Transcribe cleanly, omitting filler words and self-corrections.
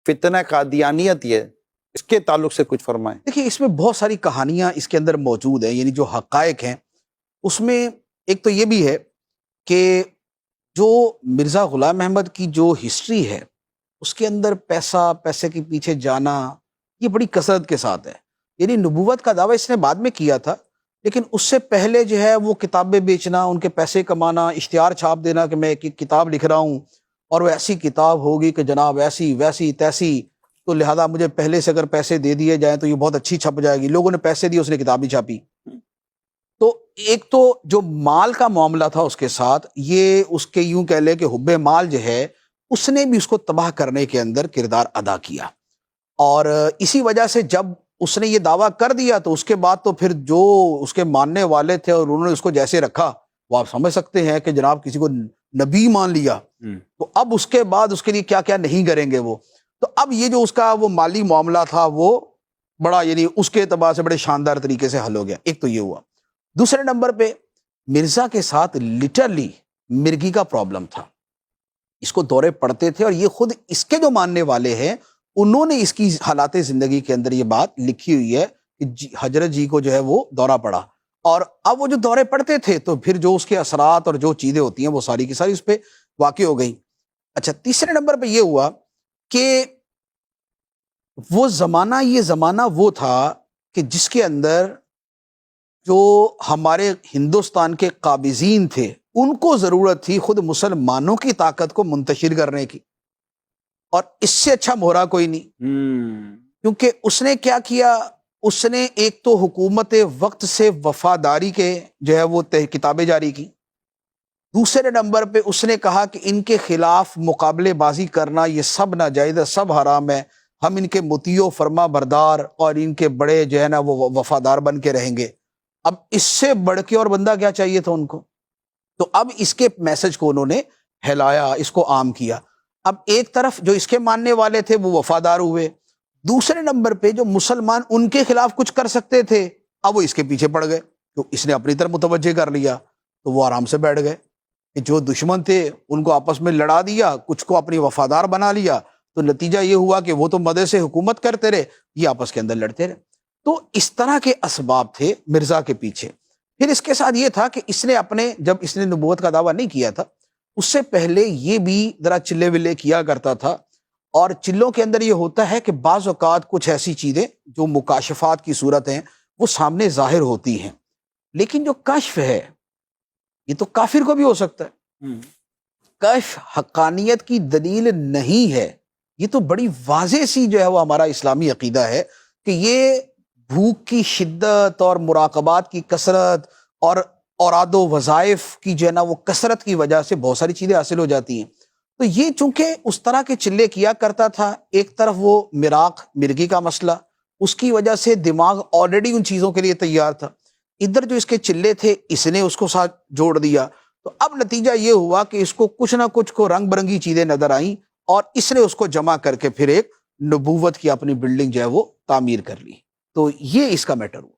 فتنہ قادیانیت یہ اس کے تعلق سے کچھ فرمائیں۔ دیکھیے اس میں بہت ساری کہانیاں اس کے اندر موجود ہیں، یعنی جو حقائق ہیں اس میں ایک تو یہ بھی ہے کہ جو مرزا غلام احمد کی جو ہسٹری ہے اس کے اندر پیسے کے پیچھے جانا یہ بڑی کثرت کے ساتھ ہے۔ یعنی نبوت کا دعویٰ اس نے بعد میں کیا تھا، لیکن اس سے پہلے جو ہے وہ کتابیں بیچنا، ان کے پیسے کمانا، اشتہار چھاپ دینا کہ میں ایک کتاب لکھ رہا ہوں اور وہ ایسی کتاب ہوگی کہ جناب ایسی ویسی تیسی، تو لہذا مجھے پہلے سے اگر پیسے دے دیے جائیں تو یہ بہت اچھی چھپ جائے گی۔ لوگوں نے پیسے دیے، اس نے کتاب ہی چھاپی۔ تو ایک تو جو مال کا معاملہ تھا اس کے ساتھ، یہ اس کے یوں کہہ لے کہ حب مال جو ہے اس نے بھی اس کو تباہ کرنے کے اندر کردار ادا کیا، اور اسی وجہ سے جب اس نے یہ دعویٰ کر دیا تو اس کے بعد تو پھر جو اس کے ماننے والے تھے اور انہوں نے اس کو جیسے رکھا وہ آپ سمجھ سکتے ہیں کہ جناب کسی کو نبی مان لیا تو اب اس کے بعد اس کے لیے کیا کیا نہیں کریں گے وہ۔ تو اب یہ جو اس کا وہ مالی معاملہ تھا وہ بڑا یعنی اس کے اعتبار سے بڑے شاندار طریقے سے حل ہو گیا۔ ایک تو یہ ہوا۔ دوسرے نمبر پہ مرزا کے ساتھ لٹرلی مرگی کا پرابلم تھا، اس کو دورے پڑتے تھے، اور یہ خود اس کے جو ماننے والے ہیں انہوں نے اس کی حالات زندگی کے اندر یہ بات لکھی ہوئی ہے کہ حضرت جی کو جو ہے وہ دورہ پڑا، اور اب وہ جو دورے پڑتے تھے تو پھر جو اس کے اثرات اور جو چیزیں ہوتی ہیں وہ ساری کی ساری اس پہ واقع ہو گئیں۔ اچھا، تیسرے نمبر پہ یہ ہوا کہ وہ زمانہ یہ زمانہ وہ تھا کہ جس کے اندر جو ہمارے ہندوستان کے قابضین تھے ان کو ضرورت تھی خود مسلمانوں کی طاقت کو منتشر کرنے کی، اور اس سے اچھا مہرا کوئی نہیں۔ کیونکہ اس نے کیا کیا، اس نے ایک تو حکومت وقت سے وفاداری کے جو ہے وہ کتابیں جاری کی، دوسرے نمبر پہ اس نے کہا کہ ان کے خلاف مقابلے بازی کرنا یہ سب ناجائز ہے، سب حرام ہے، ہم ان کے مطیع و فرما بردار اور ان کے بڑے جو ہے نا وہ وفادار بن کے رہیں گے۔ اب اس سے بڑھ کے اور بندہ کیا چاہیے تھا ان کو؟ تو اب اس کے میسج کو انہوں نے پھیلایا، اس کو عام کیا۔ اب ایک طرف جو اس کے ماننے والے تھے وہ وفادار ہوئے، دوسرے نمبر پہ جو مسلمان ان کے خلاف کچھ کر سکتے تھے اب وہ اس کے پیچھے پڑ گئے، تو اس نے اپنی طرف متوجہ کر لیا، تو وہ آرام سے بیٹھ گئے کہ جو دشمن تھے ان کو آپس میں لڑا دیا، کچھ کو اپنی وفادار بنا لیا، تو نتیجہ یہ ہوا کہ وہ تو مدد سے حکومت کرتے رہے، یہ آپس کے اندر لڑتے رہے۔ تو اس طرح کے اسباب تھے مرزا کے پیچھے۔ پھر اس کے ساتھ یہ تھا کہ اس نے جب اس نے نبوت کا دعویٰ نہیں کیا تھا اس سے پہلے یہ بھی ذرا چلے ولے کیا کرتا تھا، اور چلوں کے اندر یہ ہوتا ہے کہ بعض اوقات کچھ ایسی چیزیں جو مکاشفات کی صورت ہیں وہ سامنے ظاہر ہوتی ہیں، لیکن جو کشف ہے یہ تو کافر کو بھی ہو سکتا ہے۔ کشف حقانیت کی دلیل نہیں ہے، یہ تو بڑی واضح سی جو ہے وہ ہمارا اسلامی عقیدہ ہے کہ یہ بھوک کی شدت اور مراقبات کی کثرت اور اوراد و وظائف کی جو ہے نا وہ کثرت کی وجہ سے بہت ساری چیزیں حاصل ہو جاتی ہیں۔ تو یہ چونکہ اس طرح کے چلے کیا کرتا تھا، ایک طرف وہ مرگی کا مسئلہ، اس کی وجہ سے دماغ آلریڈی ان چیزوں کے لیے تیار تھا، ادھر جو اس کے چلے تھے اس نے اس کو ساتھ جوڑ دیا، تو اب نتیجہ یہ ہوا کہ اس کو کچھ نہ کچھ کو رنگ برنگی چیزیں نظر آئیں، اور اس نے اس کو جمع کر کے پھر ایک نبوت کی اپنی بلڈنگ جو ہے وہ تعمیر کر لی۔ تو یہ اس کا میٹر ہوا۔